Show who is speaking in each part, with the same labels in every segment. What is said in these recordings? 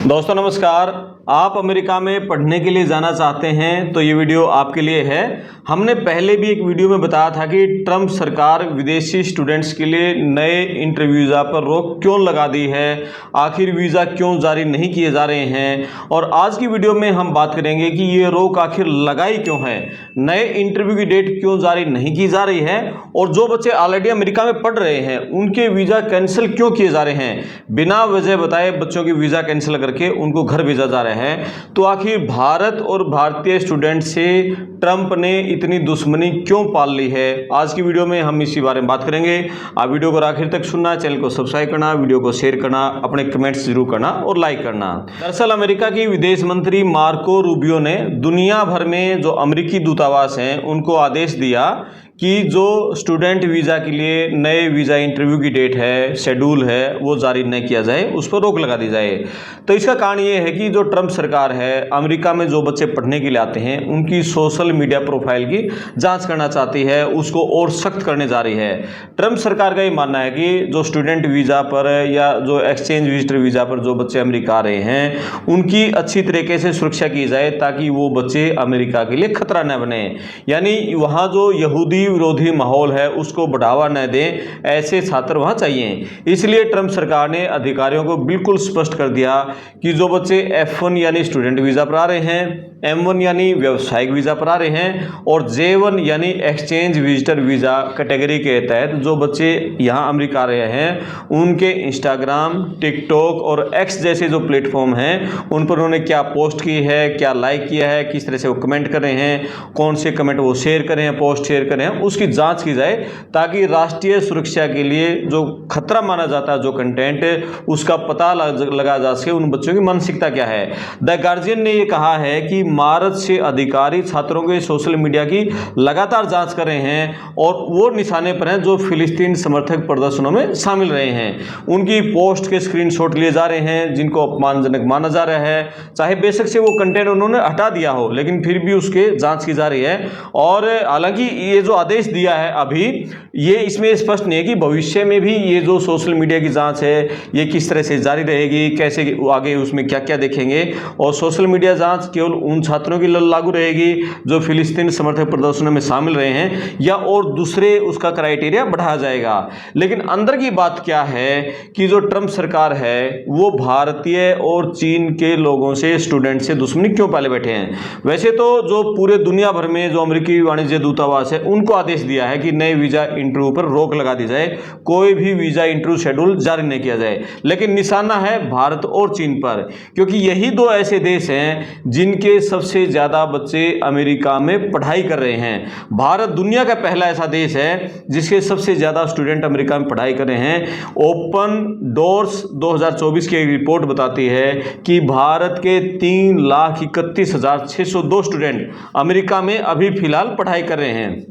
Speaker 1: दोस्तों नमस्कार। आप अमेरिका में पढ़ने के लिए जाना चाहते हैं तो ये वीडियो आपके लिए है। हमने पहले भी एक वीडियो में बताया था कि ट्रंप सरकार विदेशी स्टूडेंट्स के लिए नए इंटरव्यू वीज़ा पर रोक क्यों लगा दी है, आखिर वीज़ा क्यों जारी नहीं किए जा रहे हैं। और आज की वीडियो में हम बात करेंगे कि ये रोक आखिर लगाई क्यों है, नए इंटरव्यू की डेट क्यों जारी नहीं की जा रही है, और जो बच्चे ऑलरेडी अमेरिका में पढ़ रहे हैं उनके वीज़ा कैंसिल क्यों किए जा रहे हैं। बिना वजह बताए बच्चों की वीज़ा कैंसिल करके उनको घर भेजा जा रहा है। तो आखिर भारत और भारतीय स्टूडेंट से ट्रंप ने इतनी दुश्मनी क्यों पाल ली है, आज की वीडियो में हम इसी बारे में बात करेंगे। आप वीडियो को आखिर तक सुनना, चैनल को सब्सक्राइब करना, वीडियो को शेयर करना, अपने कमेंट्स जरूर करना और लाइक करना। दरअसल अमेरिका की विदेश मंत्री मार्को रूबियो ने दुनिया भर में जो अमेरिकी दूतावास हैं उनको आदेश दिया कि जो स्टूडेंट वीज़ा के लिए नए वीज़ा इंटरव्यू की डेट है, शेड्यूल है, वो जारी न किया जाए, उस पर रोक लगा दी जाए। तो इसका कारण ये है कि जो ट्रंप सरकार है अमेरिका में जो बच्चे पढ़ने के लिए आते हैं उनकी सोशल मीडिया प्रोफाइल की जांच करना चाहती है, उसको और सख्त करने जा रही है। ट्रंप सरकार का ये मानना है कि जो स्टूडेंट वीज़ा पर या जो एक्सचेंज विजिटर वीज़ा पर जो बच्चे अमेरिका आ रहे हैं उनकी अच्छी तरीके से सुरक्षा की जाए ताकि वो बच्चे अमेरिका के लिए खतरा न बने, यानी वहाँ जो यहूदी विरोधी माहौल है उसको बढ़ावा न दें, ऐसे छात्र वहां चाहिए। इसलिए ट्रंप सरकार ने अधिकारियों को बिल्कुल स्पष्ट कर दिया कि जो बच्चे F1 यानी स्टूडेंट वीज़ा पर आ रहे हैं, M1 यानी व्यावसायिक वीज़ा पर आ रहे हैं और J1 यानी एक्सचेंज विजिटर वीज़ा कैटेगरी के तहत जो बच्चे यहाँ अमेरिका आ रहे हैं उनके इंस्टाग्राम, टिकटॉक और X जैसे जो प्लेटफॉर्म हैं उन पर उन्होंने क्या पोस्ट की है, क्या लाइक किया है, किस तरह से वो कमेंट कर रहे हैं, कौन से कमेंट वो शेयर कर रहे हैं, पोस्ट शेयर कर रहे हैं, उसकी जांच की जाए ताकि राष्ट्रीय सुरक्षा के लिए जो खतरा माना जाता है जो कंटेंट, उसका पता लगा जा सके उन बच्चों की मानसिकता क्या है। द गार्जियन ने यह कहा है कि मार्च से अधिकारी छात्रों के सोशल मीडिया की लगातार जांच कर रहे हैं और वो निशाने पर हैं जो फिलिस्तीन समर्थक प्रदर्शनों में शामिल रहे हैं। उनकी पोस्ट के स्क्रीनशॉट लिए जा रहे हैं जिनको अपमानजनक माना जा रहा है, चाहे बेशक से वो कंटेंट उन्होंने हटा दिया हो लेकिन फिर भी उसके जांच की जा रही है। और हालांकि ये जो आदेश दिया है अभी ये इसमें स्पष्ट नहीं है कि भविष्य में भी ये जो सोशल मीडिया की जांच है ये किस तरह से जारी रहेगी, कैसे आगे उसमें क्या क्या देखेंगे। और सोशल मीडिया जांच केवल उन छात्रों की लागू रहेगी जो फिलिस्तीन समर्थक प्रदर्शनों में शामिल रहे हैं या और दूसरे उसका क्राइटेरिया बढ़ाया जाएगा। लेकिन अंदर की बात क्या है कि जो ट्रंप सरकार है वो भारतीय और चीन के लोगों से, स्टूडेंट से दुश्मनी क्यों पाले बैठे हैं। वैसे तो जो पूरे दुनिया भर में जो अमेरिकी वाणिज्य दूतावास है उनको आदेश दिया है कि नए वीज़ा इंटरव्यू पर रोक लगा दी जाए, कोई भी वीज़ा इंटरव्यू शेड्यूल जारी नहीं किया जाए। लेकिन निशाना है भारत और चीन पर, क्योंकि यही दो ऐसे देश हैं जिनके सबसे ज़्यादा बच्चे अमेरिका में पढ़ाई कर रहे हैं। भारत दुनिया का पहला ऐसा देश है जिसके सबसे ज़्यादा स्टूडेंट अमेरिका में पढ़ाई कर रहे हैं। ओपन डोर्स 2024 की एक रिपोर्ट बताती है कि भारत के 3,31,602 स्टूडेंट अमेरिका में अभी फिलहाल पढ़ाई कर रहे हैं,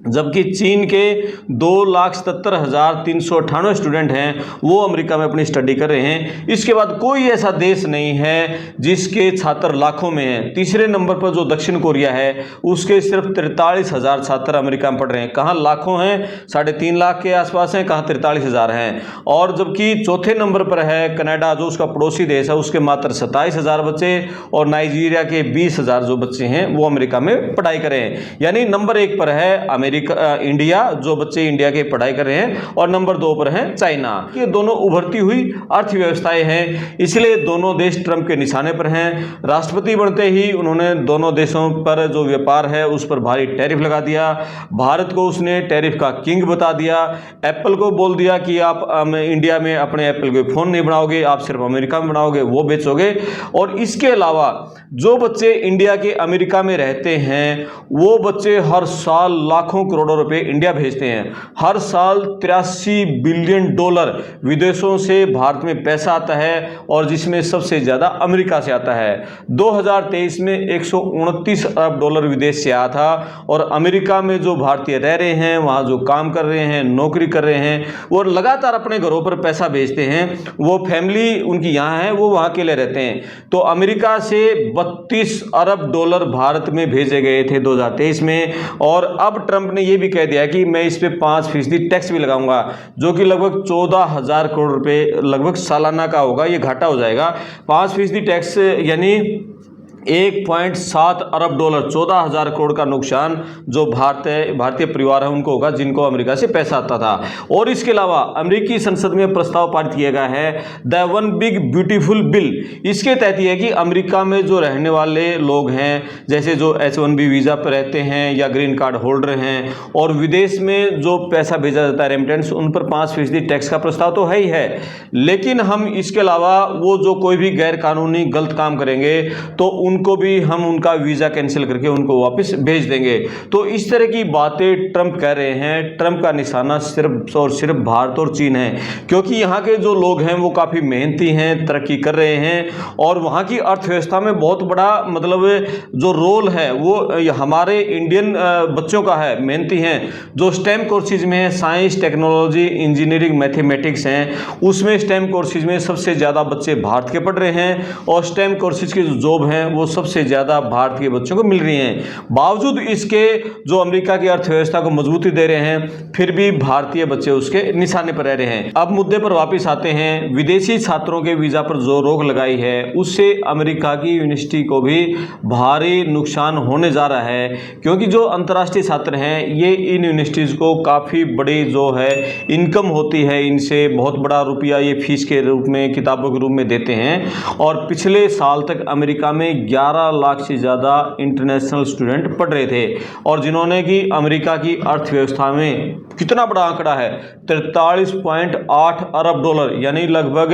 Speaker 1: जबकि चीन के 2,77,398 स्टूडेंट हैं वो अमेरिका में अपनी स्टडी कर रहे हैं। इसके बाद कोई ऐसा देश नहीं है जिसके छात्र लाखों में हैं। तीसरे नंबर पर जो दक्षिण कोरिया है उसके सिर्फ 43,000 छात्र अमेरिका में पढ़ रहे हैं। कहाँ लाखों हैं, 3.5 लाख के आसपास हैं, कहाँ 43,000 हैं। और जबकि चौथे नंबर पर है कनाडा जो उसका पड़ोसी देश है, उसके मात्र 27,000 बच्चे, और नाइजीरिया के 20,000 जो बच्चे हैं वो अमेरिका में पढ़ाई कर रहे हैं। यानी नंबर 1 पर है इंडिया, जो बच्चे इंडिया के पढ़ाई कर रहे हैं, और नंबर 2 पर है चाइना। ये दोनों उभरती हुई अर्थव्यवस्थाएं हैं, इसलिए दोनों देश ट्रंप के निशाने पर हैं। राष्ट्रपति बनते ही उन्होंने दोनों देशों पर जो व्यापार है उस पर भारी टैरिफ लगा दिया। भारत को उसने टैरिफ का किंग बता दिया। एप्पल को बोल दिया कि आप इंडिया में अपने एप्पल के फोन नहीं बनाओगे, आप सिर्फ अमेरिका में बनाओगे, वो बेचोगे। और इसके अलावा जो बच्चे इंडिया के अमेरिका में रहते हैं वो बच्चे हर साल लाखों करोड़ों रुपए इंडिया भेजते हैं। हर साल 83 बिलियन डॉलर विदेशों से भारत में पैसा आता है और जिसमें सबसे ज्यादा अमेरिका से आता है। 2023 में 129 अरब डॉलर विदेश से आया था। और अमेरिका में जो भारतीय रह रहे हैं, वहां जो काम कर रहे हैं, नौकरी कर रहे हैं, वो लगातार अपने घरों पर पैसा भेजते हैं। वो फैमिली उनकी यहाँ है, वो वहां के लिए रहते हैं। तो अमेरिका से 32 अरब डॉलर भारत में भेजे गए थे 2023 में। और अब ट्रंप ट्रंप ने यह भी कह दिया कि मैं इस पे 5% टैक्स भी लगाऊंगा, जो कि लगभग 14,000 करोड़ रुपए लगभग सालाना का होगा, ये घाटा हो जाएगा। 5% टैक्स यानी 1.7 अरब डॉलर, 14,000 करोड़ का नुकसान जो भारतीय परिवार है उनको होगा, जिनको अमेरिका से पैसा आता था। और इसके अलावा अमेरिकी संसद में प्रस्ताव पारित किया गया है the one big beautiful bill. इसके तहत यह है कि अमेरिका में जो रहने वाले लोग हैं, जैसे जो H-1B वीज़ा पर रहते हैं या ग्रीन कार्ड होल्डर हैं, और विदेश में जो पैसा भेजा जाता है रेमिटेंस, उन पर 5% टैक्स का प्रस्ताव तो है ही है, लेकिन हम इसके अलावा वो जो कोई भी गैर कानूनी गलत काम करेंगे तो उनको भी हम उनका वीज़ा कैंसिल करके उनको वापस भेज देंगे। तो इस तरह की बातें ट्रंप कह रहे हैं। ट्रंप का निशाना सिर्फ और सिर्फ भारत और चीन है, क्योंकि यहाँ के जो लोग हैं वो काफ़ी मेहनती हैं, तरक्की कर रहे हैं, और वहाँ की अर्थव्यवस्था में बहुत बड़ा मतलब जो रोल है वो हमारे इंडियन बच्चों का है, मेहनती हैं। जो स्टेम कोर्सेज में है, साइंस, टेक्नोलॉजी, इंजीनियरिंग, मैथमेटिक्स हैं, उसमें स्टेम कोर्सेज में सबसे ज़्यादा बच्चे भारत के पढ़ रहे हैं, और स्टेम कोर्सेज की जो जॉब हैं वो सबसे ज़्यादा भारत के बच्चों को मिल रही हैं। बावजूद इसके जो अमेरिका की अर्थव्यवस्था को मजबूती दे रहे हैं, फिर भी भारतीय बच्चे उसके निशाने पर रह रहे हैं। अब मुद्दे पर वापस आते हैं। विदेशी छात्रों के वीज़ा पर जो रोक लगाई है, उससे अमेरिका की यूनिवर्सिटी को भी भारी नुकसान होने जा रहा है, क्योंकि जो अंतर्राष्ट्रीय छात्र हैं, ये इन यूनिवर्सिटीज़ को काफ़ी बड़ी जो है इनकम होती है, इनसे बहुत बड़ा रुपया ये फीस के रूप में, किताबों के रूप में देते हैं। और पिछले साल तक अमेरिका में 11 लाख से ज़्यादा इंटरनेशनल स्टूडेंट पढ़ रहे थे, और जिन्होंने कि अमेरिका की अर्थव्यवस्था में कितना बड़ा आंकड़ा है, 43.8 अरब डॉलर, यानी लगभग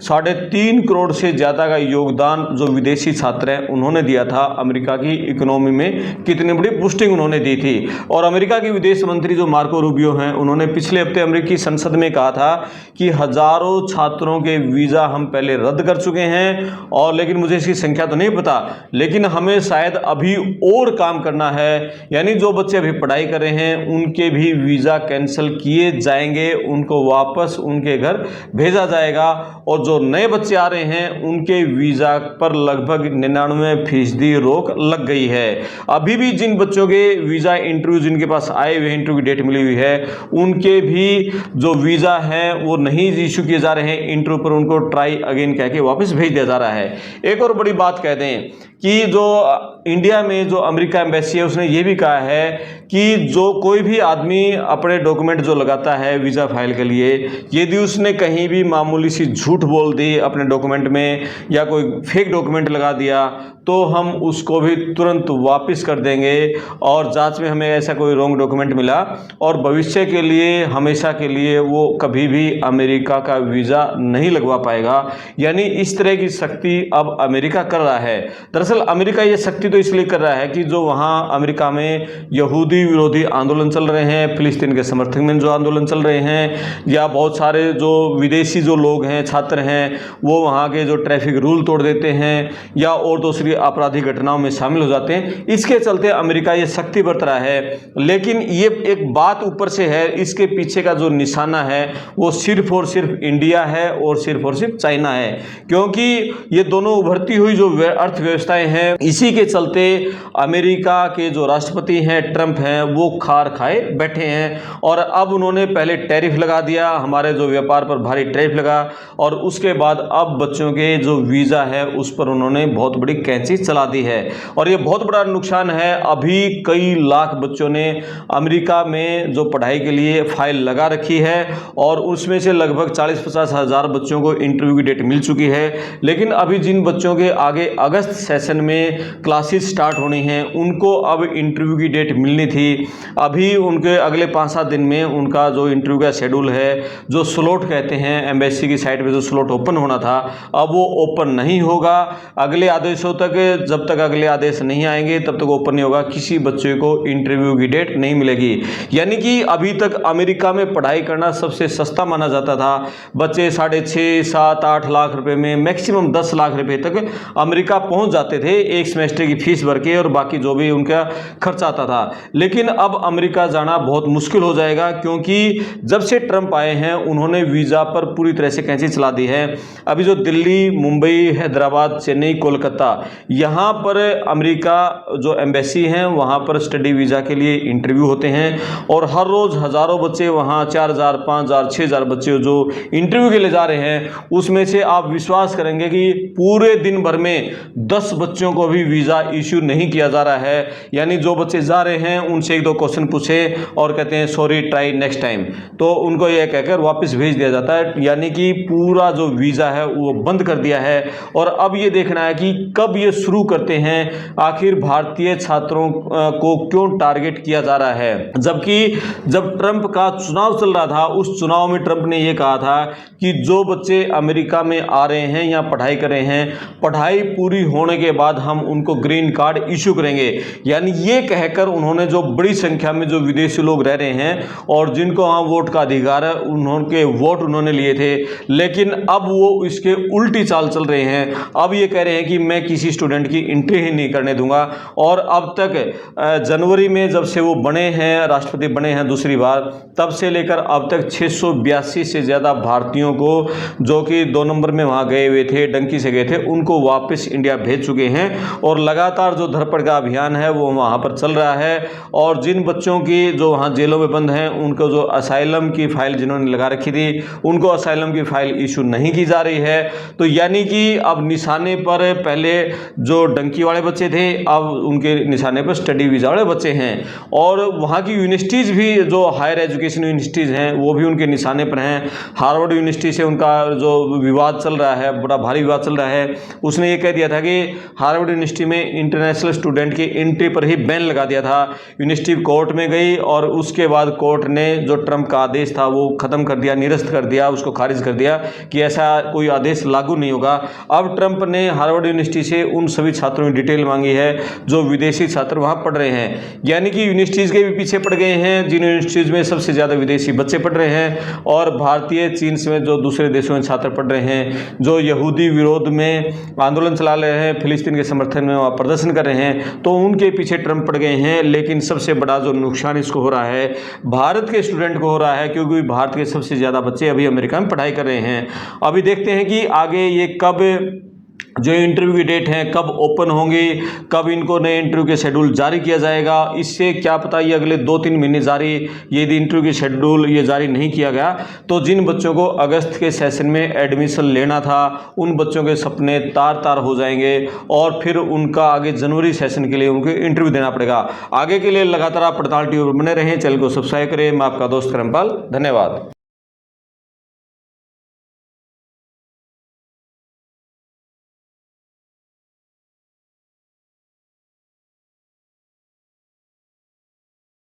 Speaker 1: 3.5 करोड़ से ज़्यादा का योगदान जो विदेशी छात्र हैं उन्होंने दिया था अमेरिका की इकोनॉमी में। कितनी बड़ी बूस्टिंग उन्होंने दी थी। और अमेरिका के विदेश मंत्री जो मार्को रूबियो हैं, उन्होंने पिछले हफ्ते अमेरिकी संसद में कहा था कि हज़ारों छात्रों के वीज़ा हम पहले रद्द कर चुके हैं, और लेकिन मुझे इसकी संख्या तो नहीं पता, लेकिन हमें शायद अभी और काम करना है। यानी जो बच्चे अभी पढ़ाई कर रहे हैं उनके भी वीज़ा कैंसिल किए जाएंगे, उनको वापस उनके घर भेजा जाएगा, और जो नए बच्चे आ रहे हैं उनके वीज़ा पर लगभग 99% रोक लग गई है। अभी भी जिन बच्चों के वीज़ा इंटरव्यू जिनके पास आए हुए, इंटरव्यू डेट मिली हुई है, उनके भी जो वीज़ा हैं वो नहीं इशू किए जा रहे हैं, इंटरव्यू पर उनको ट्राई अगेन कह के वापस भेज दिया जा रहा है। एक और बड़ी बात कह दें कि जो इंडिया में जो अमेरिका एम्बेसी है, उसने ये भी कहा है कि जो कोई भी आदमी अपने डॉक्यूमेंट जो लगाता है वीज़ा फाइल के लिए, यदि उसने कहीं भी मामूली सी झूठ बोल दी अपने डॉक्यूमेंट में या कोई फेक डॉक्यूमेंट लगा दिया, तो हम उसको भी तुरंत वापस कर देंगे, और जांच में हमें ऐसा कोई रॉन्ग डॉक्यूमेंट मिला और भविष्य के लिए, हमेशा के लिए वो कभी भी अमेरिका का वीज़ा नहीं लगवा पाएगा। यानी इस तरह की सख्ती अब अमेरिका कर रहा है। दरअसल अमेरिका ये सख्ती तो इसलिए कर रहा है कि जो वहाँ अमेरिका में यहूदी विरोधी आंदोलन चल रहे हैं, फिलिस्तीन के समर्थन में जो आंदोलन चल रहे हैं, या बहुत सारे जो विदेशी जो लोग हैं, छात्र हैं, वो वहाँ के जो ट्रैफिक रूल तोड़ देते हैं या और दूसरी आपराधिक घटनाओं में शामिल हो जाते हैं, इसके चलते अमेरिका ये सख्ती बरत रहा है। लेकिन ये एक बात ऊपर से है, इसके पीछे का जो निशाना है वो सिर्फ और सिर्फ इंडिया है और सिर्फ चाइना है, क्योंकि ये दोनों उभरती हुई जो अर्थव्यवस्थाएं हैं, इसी के चलते अमेरिका के जो राष्ट्रपति हैं ट्रंप हैं, वो खार खाए बैठे हैं। और अब उन्होंने पहले टैरिफ लगा दिया, हमारे जो व्यापार पर भारी टैरिफ लगा, और उसके बाद अब बच्चों के जो वीज़ा है उस पर उन्होंने बहुत बड़ी कैंची चला दी है, और ये बहुत बड़ा नुकसान है। अभी कई लाख बच्चों ने अमेरिका में जो पढ़ाई के लिए फाइल लगा रखी है, और उसमें से लगभग 40-50 हज़ार बच्चों को इंटरव्यू की डेट मिल चुकी है। लेकिन अभी जिन बच्चों के आगे अगस्त सेशन में क्लासेस स्टार्ट होनी हैं, उनको अब इंटरव्यू की डेट मिलनी थी। अभी उनके अगले 5-7 दिन में उनका जो इंटरव्यू का शेड्यूल है, जो स्लॉट कहते हैं, एम्बेसी की साइट पे जो स्लॉट ओपन होना था, अब वो ओपन नहीं होगा। अगले आदेशों तक, जब तक अगले आदेश नहीं आएंगे तब तक ओपन नहीं होगा, किसी बच्चे को इंटरव्यू की डेट नहीं मिलेगी। यानी कि अभी तक अमेरिका में पढ़ाई करना सबसे सस्ता माना जाता था। बच्चे 6.5, 7, 8 लाख रुपए में, मैक्सिमम 10 लाख रुपए तक अमेरिका पहुंच जाते थे एक सेमेस्टर की फीस भर के, और बाकी जो भी उनका खर्चा आता था। लेकिन अब अमेरिका जाना बहुत मुश्किल हो जाएगा, क्योंकि जब से ट्रंप आए हैं उन्होंने वीज़ा पर पूरी तरह से कैंची चला दी है। अभी जो दिल्ली, मुंबई, हैदराबाद, चेन्नई, कोलकाता, यहाँ पर अमेरिका जो एम्बेसी हैं वहाँ पर स्टडी वीज़ा के लिए इंटरव्यू होते हैं और हर रोज़ हज़ारों बच्चे वहाँ 4000, 5000, 6000 बच्चे जो इंटरव्यू के लिए जा रहे हैं, उसमें से आप विश्वास करेंगे कि पूरे दिन भर में 10 बच्चों को भी वीज़ा इश्यू नहीं किया जा रहा है। यानी जो बच्चे जा रहे हैं उनसे 1-2 क्वेश्चन पूछे और कहते हैं सॉरी, ट्राई नेक्स्ट टाइम, तो उनको यह कहकर वापस भेज दिया जाता है। यानी कि पूरा जो वीज़ा है वो बंद कर दिया है। और अब ये देखना है कि कब ये शुरू करते हैं, आखिर भारतीय छात्रों को क्यों टारगेट किया जा रहा है। जबकि जब ट्रंप का चुनाव चल रहा था, उस चुनाव में ट्रंप ने यह कहा था कि जो बच्चे अमेरिका में आ रहे हैं या पढ़ाई कर रहे हैं, पढ़ाई पूरी होने के बाद हम उनको ग्रीन कार्ड इश्यू करेंगे। यानी ये कहकर उन्होंने जो बड़ी संख्या में जो विदेशी लोग रह रहे हैं और जिनको वहाँ वोट का अधिकार है, उन्होंने वोट उन्होंने लिए थे, लेकिन अब वो इसके उल्टी चाल चल रहे हैं। अब ये कह रहे हैं कि मैं किसी स्टूडेंट की एंट्री ही नहीं करने दूंगा। और अब तक जनवरी में जब से वो बने हैं, राष्ट्रपति बने हैं दूसरी बार, तब से लेकर अब तक 682 से ज़्यादा भारतीयों को जो कि 2 नंबर में वहाँ गए हुए थे, डंकी से गए थे, उनको वापस इंडिया भेज चुके हैं। और लगातार जो धरपकड़ का अभियान है वो वहाँ पर चल रहा है। और जिन बच्चों की जो वहाँ जेलों में बंद हैं, उनको जो असाइलम की फाइल जिन्होंने लगा रखी थी, उनको असाइलम की फाइल इशू नहीं की जा रही है। तो यानी कि अब निशाने पर पहले जो डंकी वाले बच्चे थे, अब उनके निशाने पर स्टडी वीज़ा वाले बच्चे हैं। और वहाँ की यूनिवर्सिटीज़ भी, जो हायर एजुकेशन यूनिवर्सिटीज़ हैं, वो भी उनके निशाने पर हैं। हार्वर्ड यूनिवर्सिटी से उनका जो विवाद चल रहा है, बड़ा भारी विवाद चल रहा है, उसने ये कह दिया था कि हार्वर्ड यूनिवर्सिटी में इंटरनेशनल स्टूडेंट की एंट्री पर ही बैन लगा दिया था। यूनिवर्सिटी कोर्ट में गई और उसके बाद कोर्ट ने जो ट्रंप का आदेश था वो ख़त्म कर दिया, निरस्त कर दिया, उसको खारिज कर दिया कि ऐसा कोई आदेश लागू नहीं होगा। अब ट्रंप ने हार्वर्ड यूनिवर्सिटी से उन सभी छात्रों की डिटेल मांगी है जो विदेशी छात्र वहाँ पढ़ रहे हैं। यानी कि यूनिवर्सिटीज़ के भी पीछे पड़ गए हैं, जिन यूनिवर्सिटीज़ में सबसे ज़्यादा विदेशी बच्चे पढ़ रहे हैं, और भारतीय, चीन से जो दूसरे देशों में छात्र पढ़ रहे हैं, जो यहूदी विरोध में आंदोलन चला रहे हैं, फिलिस्तीन के समर्थन में वहाँ प्रदर्शन कर रहे हैं, तो उनके पीछे ट्रंप पड़ गए हैं। लेकिन सबसे बड़ा जो नुकसान इसको हो रहा है, भारत के स्टूडेंट को हो रहा है, क्योंकि भारत के सबसे ज़्यादा बच्चे अभी अमेरिका में पढ़ाई कर रहे हैं। अभी देखते हैं कि आगे ये कब जो इंटरव्यू की डेट है कब ओपन होंगी, कब इनको नए इंटरव्यू के शेड्यूल जारी किया जाएगा। इससे क्या पता ये अगले 2-3 महीने जारी, यदि इंटरव्यू की शेड्यूल ये जारी नहीं किया गया तो जिन बच्चों को अगस्त के सेशन में एडमिशन लेना था, उन बच्चों के सपने तार तार हो जाएंगे और फिर उनका आगे जनवरी सेशन के लिए उनको इंटरव्यू देना पड़ेगा। आगे के लिए लगातार आप पड़ताल टीवी पर बने रहें, चैनल को सब्सक्राइब करें। मैं आपका दोस्त करमपाल, धन्यवाद।